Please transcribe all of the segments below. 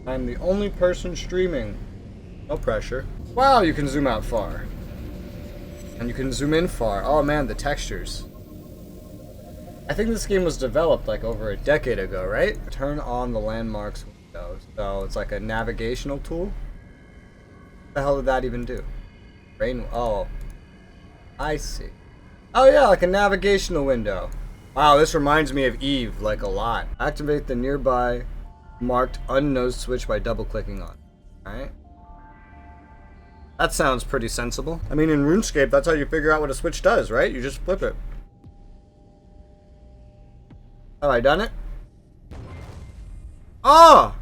I'm the only person streaming. No pressure. Wow, you can zoom out far. And you can zoom in far. Oh man, the textures. I think this game was developed like over a decade ago, right? Turn on the landmarks window. So it's like a navigational tool. What the hell did that even do? Rain. Oh, I see. Oh yeah, like a navigational window. Wow, this reminds me of Eve like a lot. Activate the nearby marked unnosed switch by double clicking on it. Alright. That sounds pretty sensible. I mean, in RuneScape, that's how you figure out what a switch does, right? You just flip it. Have I done it? Ah!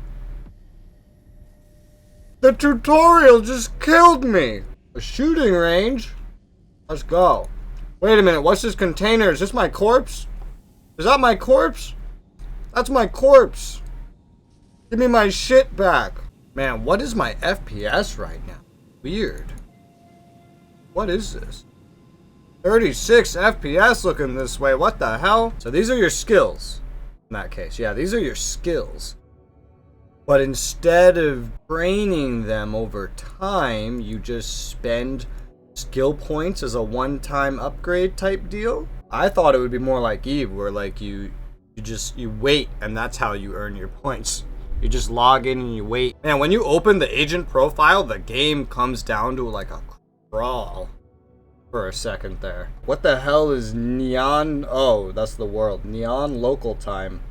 The tutorial just killed me! A shooting range? Let's go. Wait a minute, what's this container? Is this my corpse? Is that my corpse? That's my corpse. Give me my shit back. Man, what is my FPS right now? Weird. What is this? 36 FPS looking this way. What the hell? So these are your skills. In that case. Yeah, these are your skills. But instead of training them over time, you just spend skill points as a one-time upgrade type deal. I thought it would be more like Eve, where like you wait and that's how you earn your points. You just log in and you wait. Man, when you open the agent profile, the game comes down to like a crawl for a second there. What the hell is neon? Oh, that's the world. Neon local time.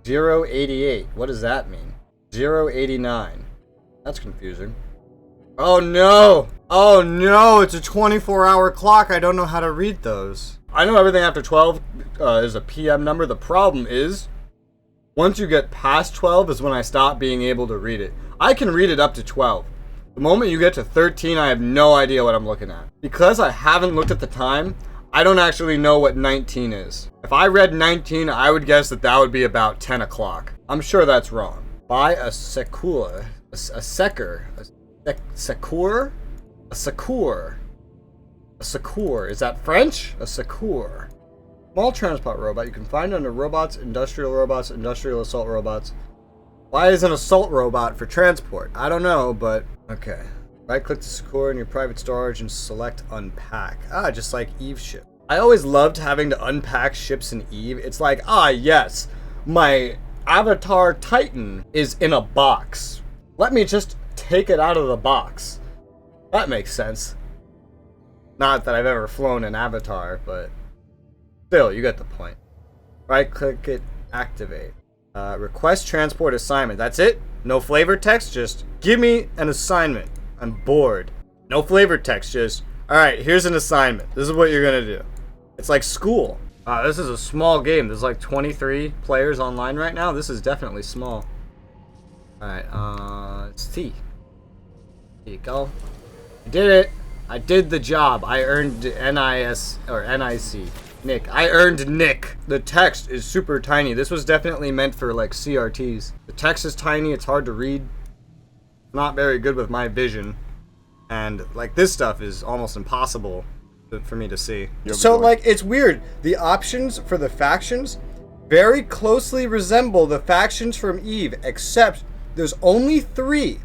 088. What does that mean? 089. That's confusing. Oh no! Oh no! It's a 24-hour clock. I don't know how to read those. I know everything after 12 is a PM number. The problem is, once you get past 12 is when I stop being able to read it. I can read it up to 12. The moment you get to 13, I have no idea what I'm looking at. Because I haven't looked at the time, I don't actually know what 19 is. If I read 19, I would guess that that would be about 10 o'clock. I'm sure that's wrong. Buy a sekur. A sekur. A sekur? A sekur. A sekur. Is that French? A sekur. Small transport robot you can find under robots, industrial assault robots. Why is an assault robot for transport? I don't know, but okay. Right click to secure in your private storage and select unpack. Ah, just like Eve ship. I always loved having to unpack ships in Eve. It's like, ah yes, my avatar Titan is in a box. Let me just take it out of the box. That makes sense. Not that I've ever flown an avatar, but still, you get the point. Right click it, activate. Request transport assignment. That's it? No flavor text? Just give me an assignment. I'm bored. No flavor text, just, alright, here's an assignment. This is what you're gonna do. It's like school. This is a small game. There's like 23 players online right now. This is definitely small. Alright, it's T. There you go. I did it. I did the job. I earned NIS, or NIC. Nick. I earned Nick. The text is super tiny. This was definitely meant for like CRTs. The text is tiny. It's hard to read. Not very good with my vision. And like this stuff is almost impossible for me to see. So like it's weird. The options for the factions very closely resemble the factions from Eve, except there's only 3.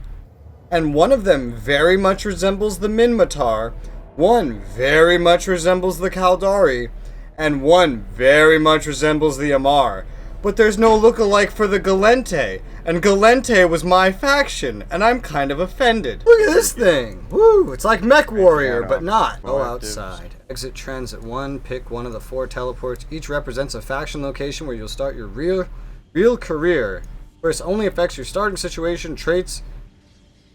And one of them very much resembles the Minmatar, one very much resembles the Kaldari, and one very much resembles the Amar. But there's no lookalike for the Galente, and Galente was my faction, and I'm kind of offended. Look at this thing! Woo! It's like Mech Warrior, but not. Go outside. Exit Transit 1, pick one of the 4 teleports. Each represents a faction location where you'll start your real career. First, only affects your starting situation, traits.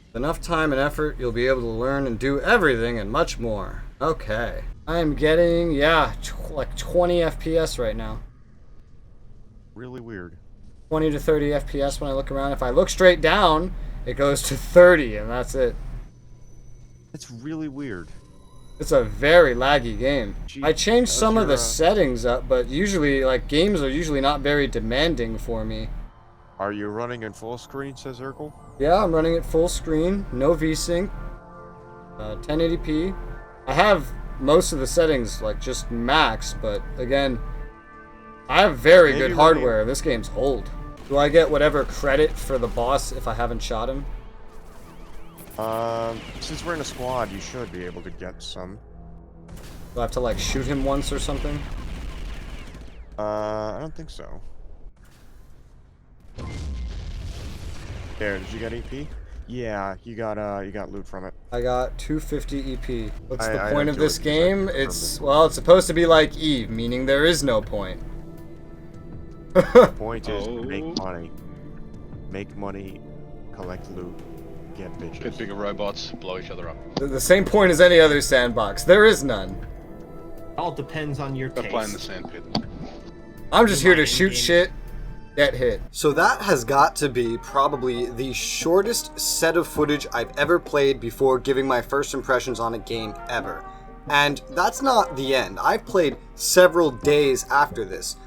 With enough time and effort, you'll be able to learn and do everything and much more. Okay. I'm getting, yeah, like 20 FPS right now. Really weird. 20 to 30 FPS when I look around. If I look straight down, it goes to 30, and that's it. It's really weird. It's a very laggy game. Gee, I changed some of the settings up, but usually, like, games are usually not very demanding for me. Are you running in full screen, says Urkel? Yeah, I'm running it full screen, no VSync, 1080p. I have most of the settings, like, just max, but again, I have very good hardware. This game's old. Do I get whatever credit for the boss if I haven't shot him? Since we're in a squad, you should be able to get some. Do I have to, like, shoot him once or something? I don't think so. There, did you get EP? Yeah, you got loot from it. I got 250 EP. What's the I point don't of do this it game? because Well, it's supposed to be like Eve, meaning there is no point. The point is to make money. Make money, collect loot, get bitches. Get bigger robots, blow each other up. The same point as any other sandbox. There is none. It all depends on your They're taste. playing the sandpit. I'm just here to Mining shoot game. shit, get hit. So that has got to be probably the shortest set of footage I've ever played before giving my first impressions on a game ever. And that's not the end. I've played several days after this.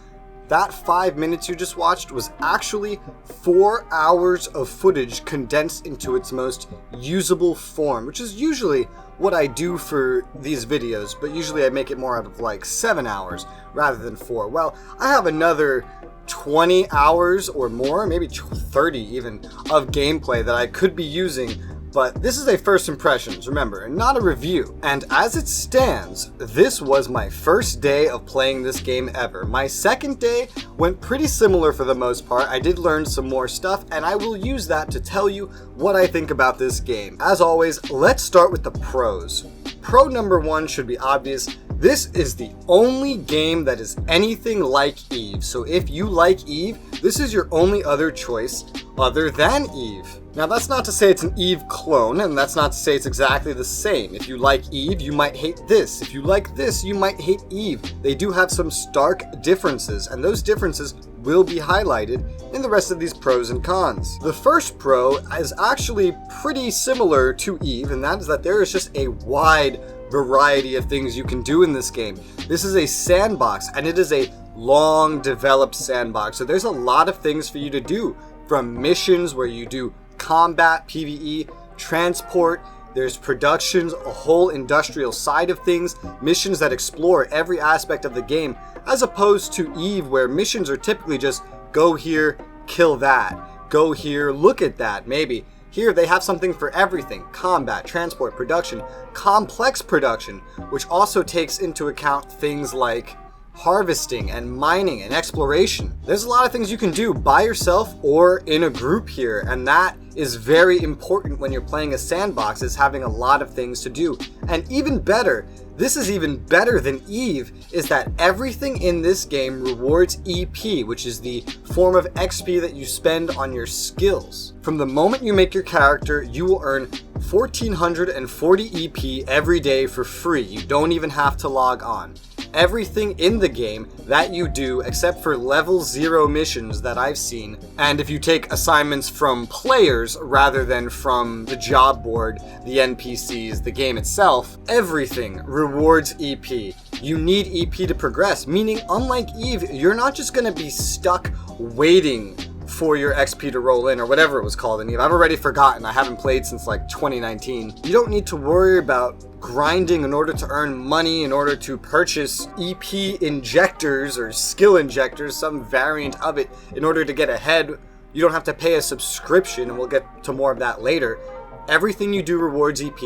That 5 minutes you just watched was actually 4 hours of footage condensed into its most usable form, which is usually what I do for these videos, but usually I make it more out of like 7 hours rather than 4. Well, I have another 20 hours or more, maybe 30 even, of gameplay that I could be using, but this is a first impressions, remember, and not a review. And as it stands, this was my first day of playing this game ever. My second day went pretty similar for the most part. I did learn some more stuff, and I will use that to tell you what I think about this game. As always, let's start with the pros. Pro number 1 should be obvious. This is the only game that is anything like Eve. So if you like Eve, this is your only other choice other than Eve. Now that's not to say it's an Eve clone, and that's not to say it's exactly the same. If you like Eve, you might hate this. If you like this, you might hate Eve. They do have some stark differences, and those differences will be highlighted in the rest of these pros and cons. The first pro is actually pretty similar to Eve, and that is that there is just a wide variety of things you can do in this game. This is a sandbox, and it is a long developed sandbox, so there's a lot of things for you to do, from missions where you do combat, PvE, transport, there's productions, a whole industrial side of things, missions that explore every aspect of the game, as opposed to Eve where missions are typically just go here, kill that, go here, look at that, maybe. Here they have something for everything: combat, transport, production, complex production, which also takes into account things like harvesting and mining and exploration. There's a lot of things you can do by yourself or in a group here, and that is very important when you're playing a sandbox, is having a lot of things to do. And even better, this is even better than Eve, is that everything in this game rewards EP, which is the form of XP that you spend on your skills. From the moment you make your character, you will earn 1440 EP every day for free. You don't even have to log on. Everything in the game that you do, except for level 0 missions that I've seen, and if you take assignments from players rather than from the job board, the NPCs, the game itself, everything rewards EP. You need EP to progress, meaning unlike Eve, you're not just going to be stuck waiting for your XP to roll in, or whatever it was called in Eve. I've already forgotten. I haven't played since like 2019. You don't need to worry about grinding in order to earn money, in order to purchase EP injectors or skill injectors, some variant of it, in order to get ahead. You don't have to pay a subscription, and we'll get to more of that later. Everything you do rewards EP,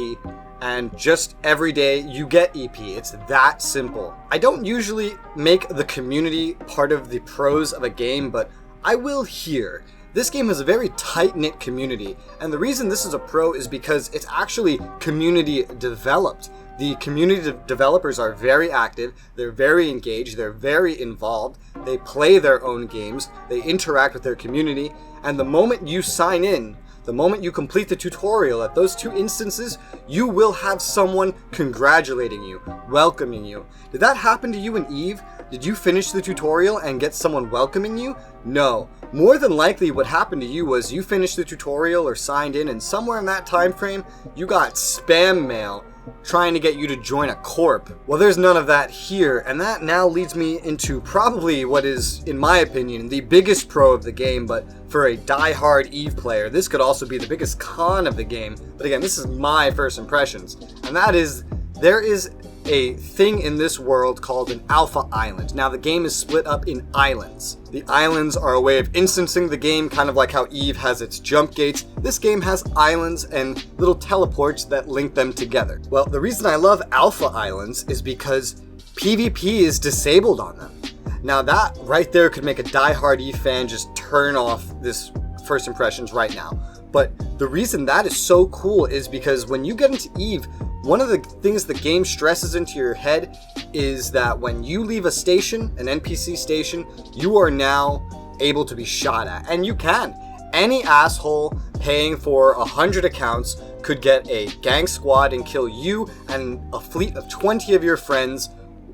and just every day you get EP. It's that simple. I don't usually make the community part of the pros of a game, but I will here. This game has a very tight-knit community, and the reason this is a pro is because it's actually community developed. The community developers are very active, they're very engaged, they're very involved, they play their own games, they interact with their community, and the moment you sign in, the moment you complete the tutorial, at those 2 instances, you will have someone congratulating you, welcoming you. Did that happen to you in Eve? Did you finish the tutorial and get someone welcoming you? No. More than likely what happened to you was you finished the tutorial or signed in, and somewhere in that time frame, you got spam mail trying to get you to join a corp. Well, there's none of that here, and that now leads me into probably what is, in my opinion, the biggest pro of the game, but for a die-hard Eve player, this could also be the biggest con of the game. But again, this is my first impressions, and that is, there is a thing in this world called an alpha island. Now the game is split up in islands. The islands are a way of instancing the game, kind of like how Eve has its jump gates. This game has islands and little teleports that link them together. Well, the reason I love alpha islands is because PvP is disabled on them. Now that right there could make a diehard Eve fan just turn off this first impressions right now. But the reason that is so cool is because when you get into Eve, one of the things the game stresses into your head is that when you leave a station, an NPC station, you are now able to be shot at. And you can. Any asshole paying for 100 accounts could get a gang squad and kill you and a fleet of 20 of your friends,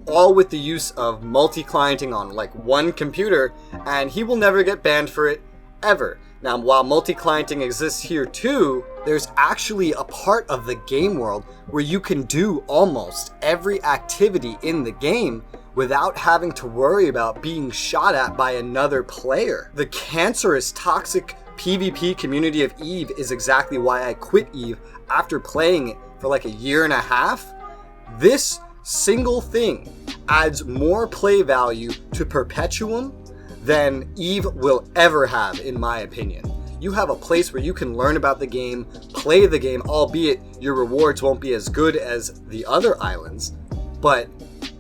all with the use of multi-clienting on like one computer, and he will never get banned for it, ever. Now, while multi-clienting exists here too, there's actually a part of the game world where you can do almost every activity in the game without having to worry about being shot at by another player. The cancerous, toxic PvP community of Eve is exactly why I quit Eve after playing it for like a year and a half. This single thing adds more play value to Perpetuum than Eve will ever have, in my opinion. You have a place where you can learn about the game, play the game, albeit your rewards won't be as good as the other islands, but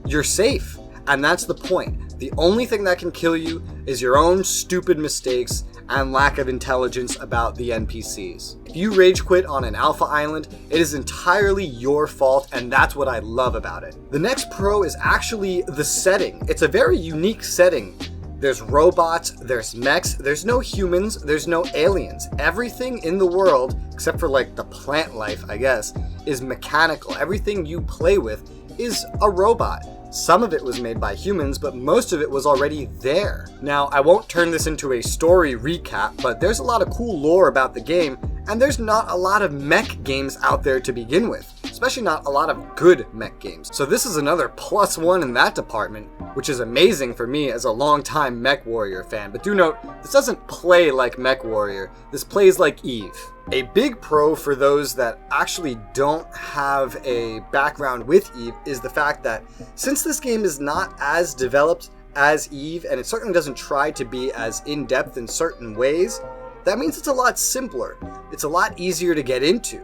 you're safe, and that's the point. The only thing that can kill you is your own stupid mistakes and lack of intelligence about the NPCs. If you rage quit on an alpha island, it is entirely your fault, and that's what I love about it. The next pro is actually the setting. It's a very unique setting. There's robots, there's mechs, there's no humans, there's no aliens. Everything in the world, except for like the plant life, I guess, is mechanical. Everything you play with is a robot. Some of it was made by humans, but most of it was already there. Now, I won't turn this into a story recap, but there's a lot of cool lore about the game, and there's not a lot of mech games out there to begin with, especially not a lot of good mech games. So this is another +1 in that department, which is amazing for me as a longtime Mech Warrior fan. But do note, this doesn't play like Mech Warrior, this plays like Eve. A big pro for those that actually don't have a background with Eve is the fact that since this game is not as developed as Eve, and it certainly doesn't try to be as in-depth in certain ways, that means it's a lot simpler. It's a lot easier to get into.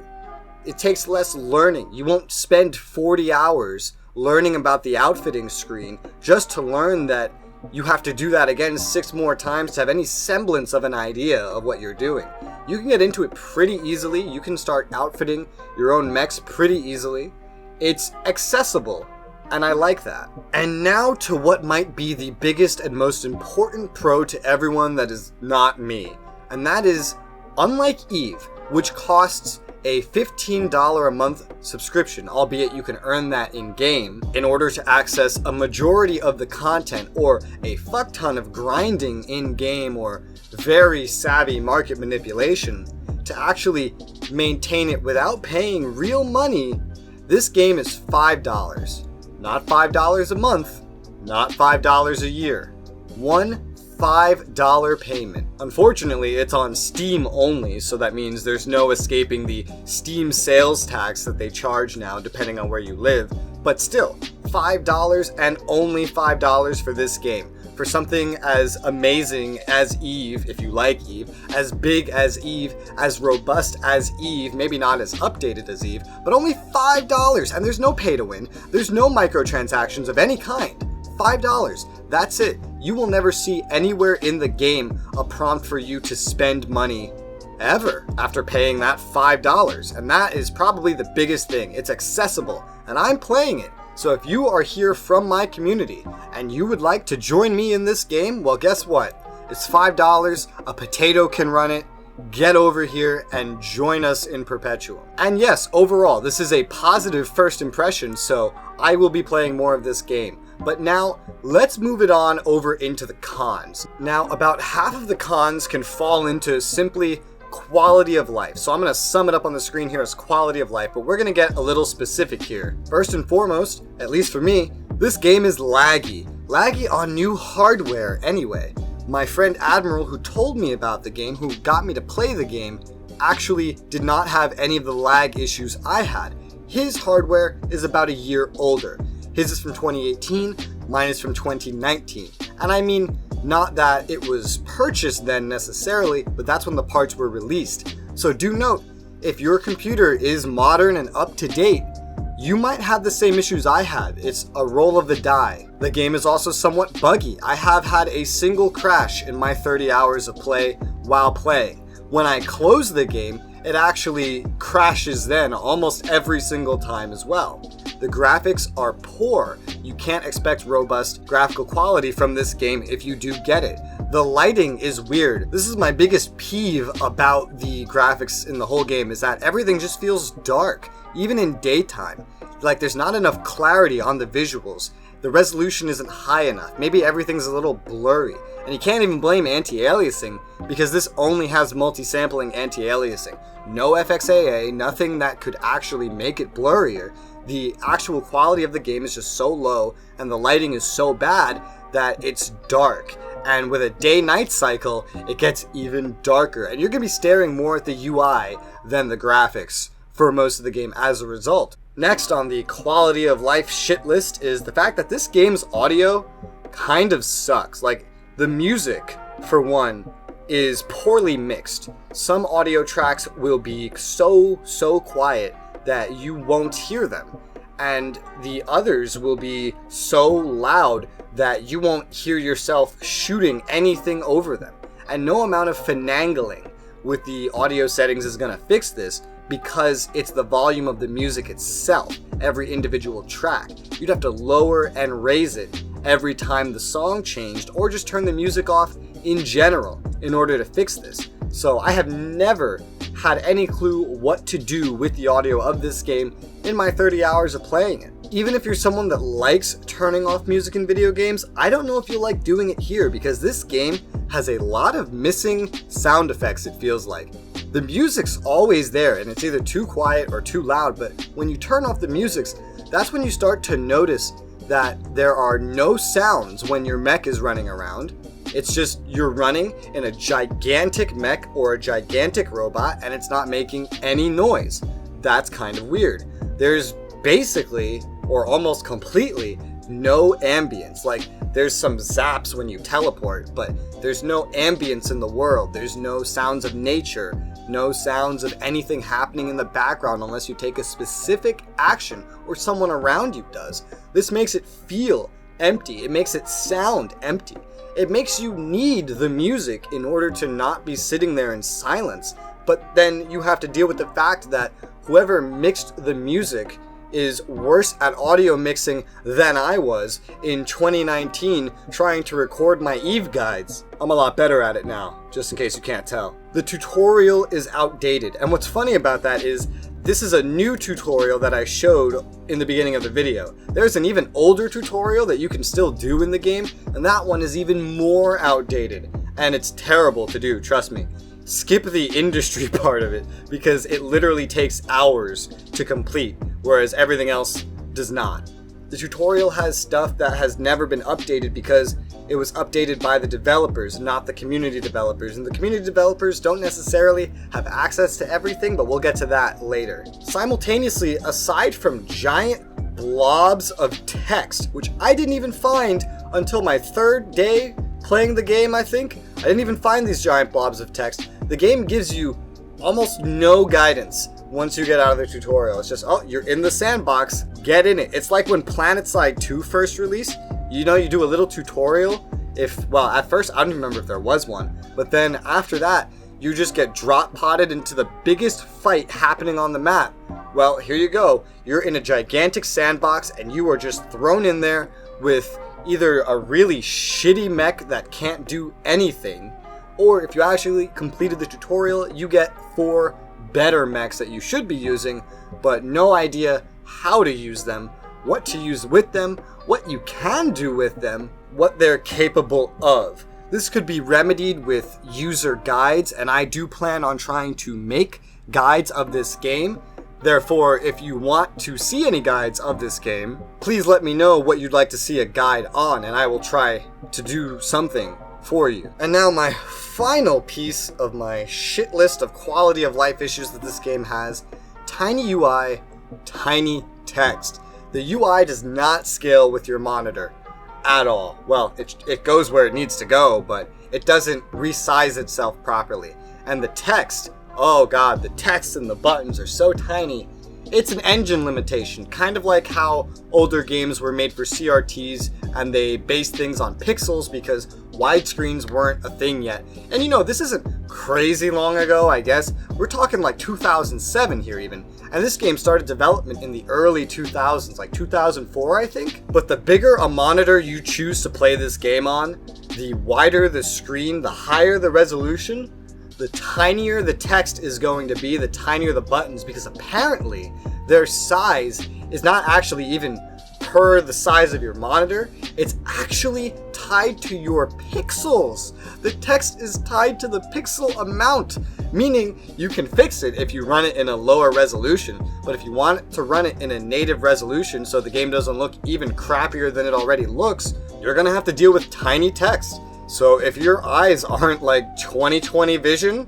It takes less learning. You won't spend 40 hours learning about the outfitting screen just to learn that you have to do that again 6 more times to have any semblance of an idea of what you're doing. You can get into it pretty easily. You can start outfitting your own mechs pretty easily. It's accessible, and I like that. And now to what might be the biggest and most important pro to everyone that is not me. And that is, unlike Eve, which costs a $15 a month subscription, albeit you can earn that in-game, in order to access a majority of the content or a fuck ton of grinding in-game or very savvy market manipulation to actually maintain it without paying real money. This game is $5. Not $5 a month, not $5 a year. One $5 payment. Unfortunately, it's on Steam only, so that means there's no escaping the Steam sales tax that they charge now, depending on where you live. But still, $5 and only $5 for this game. For something as amazing as Eve, if you like Eve, as big as Eve, as robust as Eve, maybe not as updated as Eve, but only $5, and there's no pay to win. There's no microtransactions of any kind. $5. That's it. You will never see anywhere in the game a prompt for you to spend money ever after paying that $5. And that is probably the biggest thing. It's accessible, and I'm playing it. So if you are here from my community and you would like to join me in this game, well, guess what? It's $5. A potato can run it. Get over here and join us in Perpetuum. And yes, overall, this is a positive first impression, so I will be playing more of this game. But now, let's move it on over into the cons. Now, about half of the cons can fall into simply quality of life. So I'm going to sum it up on the screen here as quality of life, but we're going to get a little specific here. First and foremost, at least for me, this game is laggy. Laggy on new hardware anyway. My friend Admiral, who told me about the game, who got me to play the game, actually did not have any of the lag issues I had. His hardware is about a year older. His is from 2018, mine is from 2019. And I mean, not that it was purchased then necessarily, but that's when the parts were released. So do note, if your computer is modern and up to date, you might have the same issues I had. It's a roll of the die. The game is also somewhat buggy. I have had a single crash in my 30 hours of play while playing. When I close the game, it actually crashes then almost every single time as well. The graphics are poor. You can't expect robust graphical quality from this game if you do get it. The lighting is weird. This is my biggest peeve about the graphics in the whole game, is that everything just feels dark, even in daytime. Like there's not enough clarity on the visuals. The resolution isn't high enough. Maybe everything's a little blurry. And you can't even blame anti-aliasing, because this only has multi-sampling anti-aliasing. No FXAA, nothing that could actually make it blurrier. The actual quality of the game is just so low, and the lighting is so bad that it's dark. And with a day-night cycle, it gets even darker. And you're going to be staring more at the UI than the graphics for most of the game as a result. Next on the quality of life shit list is the fact that this game's audio kind of sucks. Like, the music, for one, is poorly mixed. Some audio tracks will be so quiet that you won't hear them. And the others will be so loud that you won't hear yourself shooting anything over them. And no amount of finagling with the audio settings is going to fix this, because it's the volume of the music itself, every individual track. You'd have to lower and raise it every time the song changed, or just turn the music off in general in order to fix this. So I have never had any clue what to do with the audio of this game in my 30 hours of playing it. Even if you're someone that likes turning off music in video games, I don't know if you like doing it here, because this game has a lot of missing sound effects, it feels like. The music's always there, and it's either too quiet or too loud, but when you turn off the music, that's when you start to notice that there are no sounds when your mech is running around. It's just you're running in a gigantic mech or a gigantic robot, and it's not making any noise. That's kind of weird. There's basically, or almost completely, no ambience. Like, there's some zaps when you teleport, but there's no ambience in the world. There's no sounds of nature, no sounds of anything happening in the background unless you take a specific action or someone around you does. This makes it feel empty. It makes it sound empty. It makes you need the music in order to not be sitting there in silence. But then you have to deal with the fact that whoever mixed the music is worse at audio mixing than I was in 2019 trying to record my Eve guides. I'm a lot better at it now, just in case you can't tell. The tutorial is outdated, and what's funny about that is this is a new tutorial that I showed in the beginning of the video. There's an even older tutorial that you can still do in the game, and that one is even more outdated, and it's terrible to do, trust me. Skip the industry part of it, because it literally takes hours to complete, whereas everything else does not. The tutorial has stuff that has never been updated because it was updated by the developers, not the community developers, and the community developers don't necessarily have access to everything, but we'll get to that later. Simultaneously, aside from giant blobs of text, which I didn't even find until my third day playing the game, I think. I didn't even find these giant blobs of text. The game gives you almost no guidance once you get out of the tutorial. It's just, oh, you're in the sandbox, get in it. It's like when PlanetSide 2 first released. You know, you do a little tutorial. Well, at first, I don't even remember if there was one. But then after that, you just get drop-potted into the biggest fight happening on the map. Well, here you go. You're in a gigantic sandbox, and you are just thrown in there with either a really shitty mech that can't do anything, or if you actually completed the tutorial, you get 4 better mechs that you should be using, but no idea how to use them, what to use with them, what you can do with them, what they're capable of. This could be remedied with user guides, and I do plan on trying to make guides of this game. Therefore, if you want to see any guides of this game, please let me know what you'd like to see a guide on, and I will try to do something for you. And now my final piece of my shit list of quality of life issues that this game has: tiny UI, tiny text. The UI does not scale with your monitor at all. Well, it goes where it needs to go, but it doesn't resize itself properly. And the text, oh god, the text and the buttons are so tiny. It's an engine limitation, kind of like how older games were made for CRTs and they based things on pixels because widescreens weren't a thing yet. And you know, this isn't crazy long ago, I guess. We're talking like 2007 here even. And this game started development in the early 2000s, like 2004 I think. But the bigger a monitor you choose to play this game on, the wider the screen, the higher the resolution, the tinier the text is going to be, the tinier the buttons, because apparently their size is not actually even per the size of your monitor. It's actually tied to your pixels. The text is tied to the pixel amount, meaning you can fix it if you run it in a lower resolution, but if you want to run it in a native resolution so the game doesn't look even crappier than it already looks, you're gonna have to deal with tiny text. So if your eyes aren't like 20/20 vision,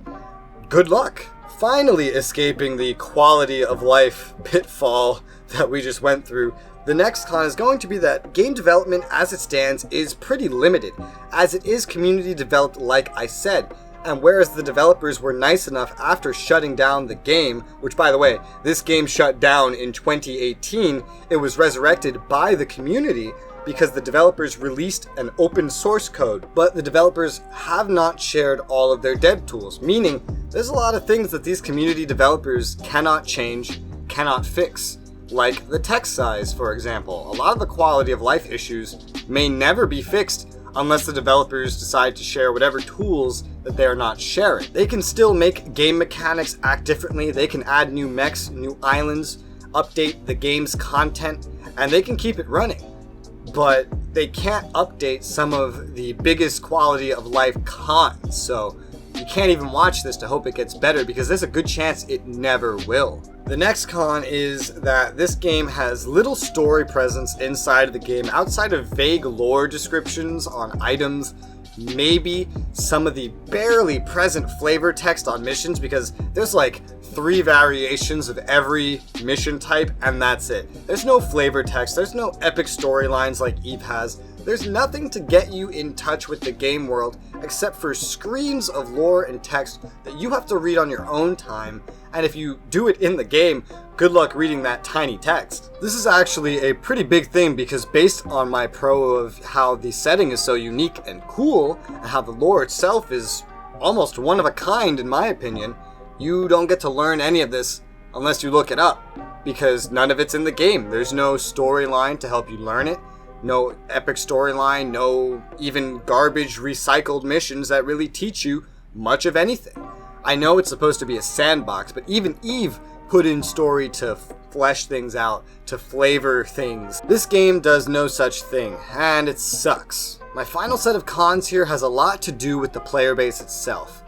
good luck. Finally escaping the quality of life pitfall that we just went through, the next con is going to be that game development as it stands is pretty limited, as it is community developed like I said. And whereas the developers were nice enough after shutting down the game, which by the way, this game shut down in 2018, it was resurrected by the community because the developers released an open source code, but the developers have not shared all of their dev tools, meaning there's a lot of things that these community developers cannot change, cannot fix, like the text size, for example. A lot of the quality of life issues may never be fixed unless the developers decide to share whatever tools that they are not sharing. They can still make game mechanics act differently, they can add new mechs, new islands, update the game's content, and they can keep it running. But they can't update some of the biggest quality of life cons, so you can't even watch this to hope it gets better because there's a good chance it never will. The next con is that this game has little story presence inside of the game outside of vague lore descriptions on items, maybe some of the barely present flavor text on missions, because there's like 3 variations of every mission type and that's it. There's no flavor text, there's no epic storylines like Eve has. There's nothing to get you in touch with the game world except for screens of lore and text that you have to read on your own time, and if you do it in the game, good luck reading that tiny text. This is actually a pretty big thing because based on my pro of how the setting is so unique and cool, and how the lore itself is almost one of a kind in my opinion, you don't get to learn any of this unless you look it up, because none of it's in the game. There's no storyline to help you learn it, no epic storyline, no even garbage recycled missions that really teach you much of anything. I know it's supposed to be a sandbox, but even Eve put in story to flesh things out, to flavor things. This game does no such thing, and it sucks. My final set of cons here has a lot to do with the player base itself.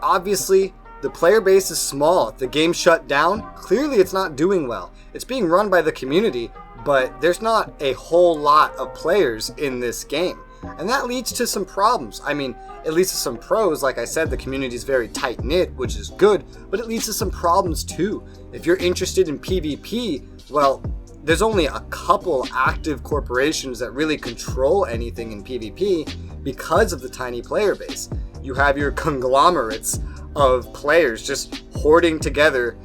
Obviously, the player base is small. The game shut down. Clearly it's not doing well. It's being run by the community, but there's not a whole lot of players in this game. And that leads to some problems. I mean, it leads to some pros. Like I said, the community is very tight-knit, which is good, but it leads to some problems too. If you're interested in PvP, well, there's only a couple active corporations that really control anything in PvP because of the tiny player base. You have your conglomerates of players just hoarding together,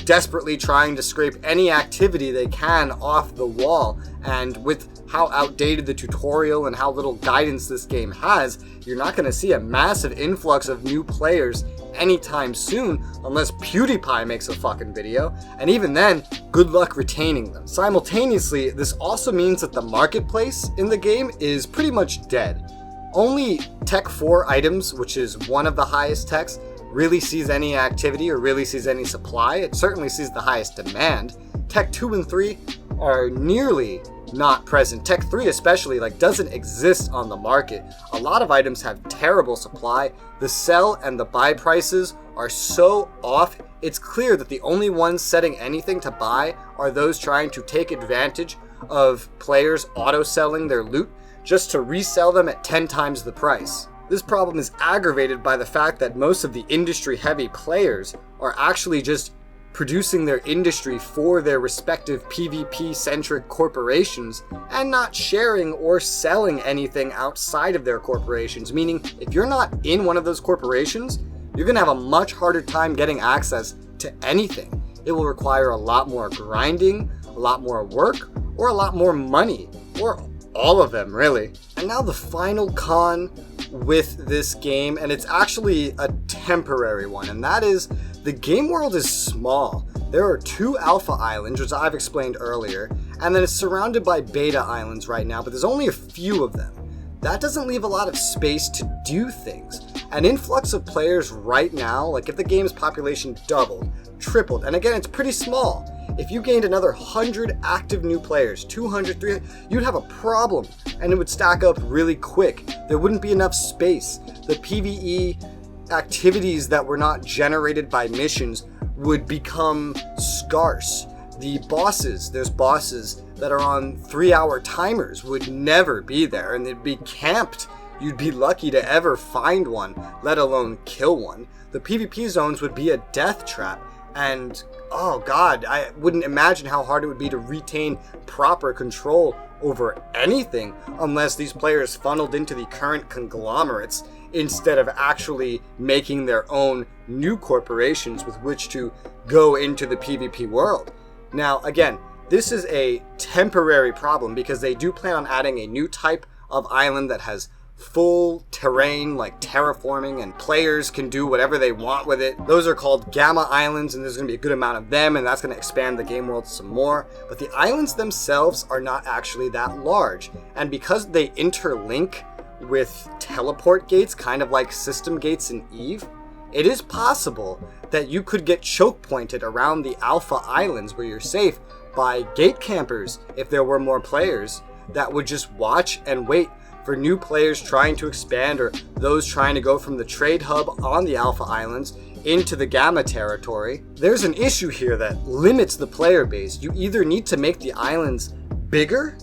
desperately trying to scrape any activity they can off the wall, and with how outdated the tutorial and how little guidance this game has, you're not going to see a massive influx of new players anytime soon unless PewDiePie makes a fucking video, and even then, good luck retaining them. Simultaneously, this also means that the marketplace in the game is pretty much dead. Only Tech 4 items, which is one of the highest techs, really sees any activity or really sees any supply. It certainly sees the highest demand. Tech 2 and 3 are nearly not present. Tech 3 especially doesn't exist on the market. A lot of items have terrible supply. The sell and the buy prices are so off, it's clear that the only ones setting anything to buy are those trying to take advantage of players auto-selling their loot just to resell them at 10 times the price. This problem is aggravated by the fact that most of the industry-heavy players are actually just producing their industry for their respective PvP-centric corporations and not sharing or selling anything outside of their corporations. Meaning, if you're not in one of those corporations, you're going to have a much harder time getting access to anything. It will require a lot more grinding, a lot more work, or a lot more money, or all of them, really. And now the final con with this game, and it's actually a temporary one, and that is the game world is small. There are 2 alpha islands, which I've explained earlier, and then it's surrounded by beta islands right now, but there's only a few of them. That doesn't leave a lot of space to do things. An influx of players right now, like if the game's population doubled, tripled, and again, it's pretty small. If you gained another 100 active new players, 200, 300, you'd have a problem, and it would stack up really quick. There wouldn't be enough space. The PvE activities that were not generated by missions would become scarce. The bosses, there's bosses that are on 3-hour timers, would never be there, and they'd be camped. You'd be lucky to ever find one, let alone kill one. The PvP zones would be a death trap, and oh god, I wouldn't imagine how hard it would be to retain proper control over anything unless these players funneled into the current conglomerates instead of actually making their own new corporations with which to go into the PvP world. Now, again, this is a temporary problem because they do plan on adding a new type of island that has full terrain, like terraforming, and players can do whatever they want with it. Those are called Gamma Islands, and there's going to be a good amount of them, and that's going to expand the game world some more. But the islands themselves are not actually that large, and because they interlink with teleport gates, kind of like system gates in EVE, it is possible that you could get choke pointed around the Alpha Islands where you're safe by gate campers if there were more players that would just watch and wait for new players trying to expand or those trying to go from the trade hub on the Alpha Islands into the Gamma territory. There's an issue here that limits the player base. You either need to make the islands bigger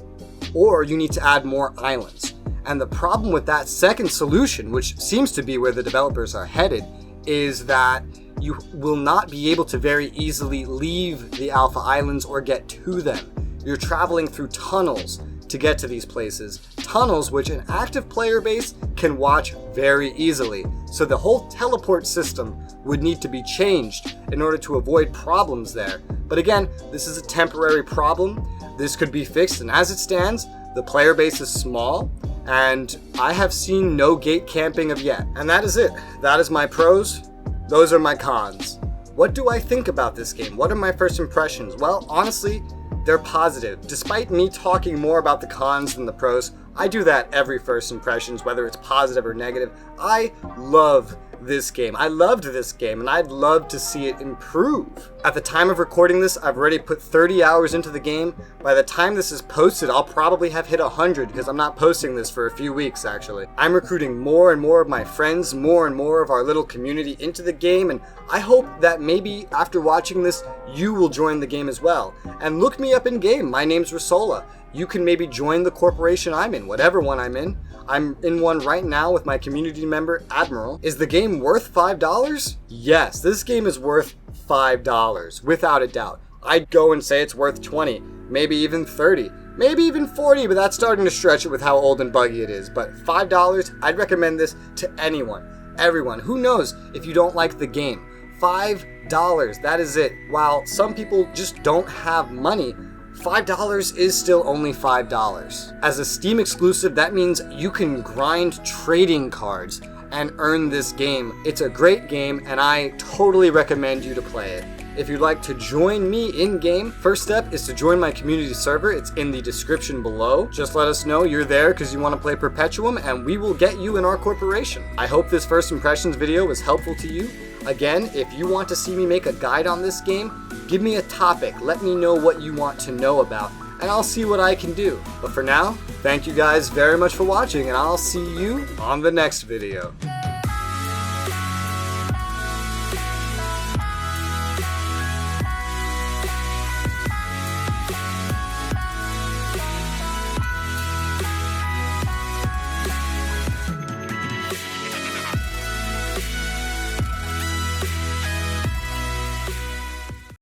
or you need to add more islands. And the problem with that second solution, which seems to be where the developers are headed, is that you will not be able to very easily leave the Alpha Islands or get to them. You're traveling through tunnels to get to these places. Tunnels which an active player base can watch very easily. So the whole teleport system would need to be changed in order to avoid problems there. But again, this is a temporary problem. This could be fixed, and as it stands, the player base is small, and I have seen no gate camping of yet. And that is it. That is my pros. Those are my cons. What do I think about this game? What are my first impressions? Well, honestly, they're positive. Despite me talking more about the cons than the pros, I do that every first impressions, whether it's positive or negative. I love this game. I loved this game, and I'd love to see it improve. At the time of recording this, I've already put 30 hours into the game. By the time this is posted, I'll probably have hit 100 because I'm not posting this for a few weeks, actually. I'm recruiting more and more of my friends, more and more of our little community into the game, and I hope that maybe after watching this, you will join the game as well. And look me up in game. My name's Resoula. You can maybe join the corporation I'm in, whatever one I'm in. I'm in one right now with my community member, Admiral. Is the game worth $5? Yes, this game is worth $5, without a doubt. I'd go and say it's worth 20, maybe even 30, maybe even 40, but that's starting to stretch it with how old and buggy it is. But $5, I'd recommend this to anyone, everyone. Who knows if you don't like the game? $5, that is it. While some people just don't have money, $5 is still only $5. As a Steam exclusive, that means you can grind trading cards and earn this game. It's a great game, and I totally recommend you to play it. If you'd like to join me in-game, first step is to join my community server. It's in the description below. Just let us know you're there because you want to play Perpetuum, and we will get you in our corporation. I hope this first impressions video was helpful to you. Again, if you want to see me make a guide on this game, give me a topic. Let me know what you want to know about, and I'll see what I can do. But for now, thank you guys very much for watching, and I'll see you on the next video.